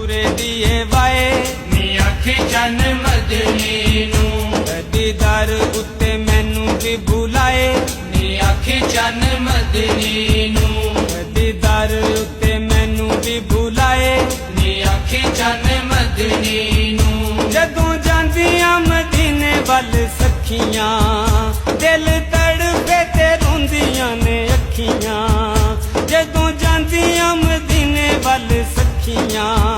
ਨੂਰੇ ਦੀਏ ਵਾਏ ਨੀ ਅੱਖੀ ਚੰਨ ਮਦਨੀ ਨੂੰ ਦੀਦਾਰ ਉੱਤੇ ਮੈਨੂੰ ਵੀ ਬੁਲਾਏ ਨੀ ਅੱਖੀ ਚੰਨ ਮਦਨੀ ਨੂੰ ਦੀਦਾਰ ਉੱਤੇ ਮੈਨੂੰ ਵੀ ਬੁਲਾਏ ਨੀ ਅੱਖੀ ਚੰਨ ਮਦਨੀ ਨੂੰ ਜਦੋਂ ਜਾਂਦੀਆਂ ਮਦੀਨੇ ਵੱਲ ਸਖੀਆਂ ਦਿਲ ਤੜਫੇ ਤੇ ਰੋਂਦੀਆਂ ਨੇ ਅੱਖੀਆਂ ਜਦੋਂ ਜਾਂਦੀਆਂ ਮਦੀਨੇ ਵੱਲ ਸਖੀਆਂ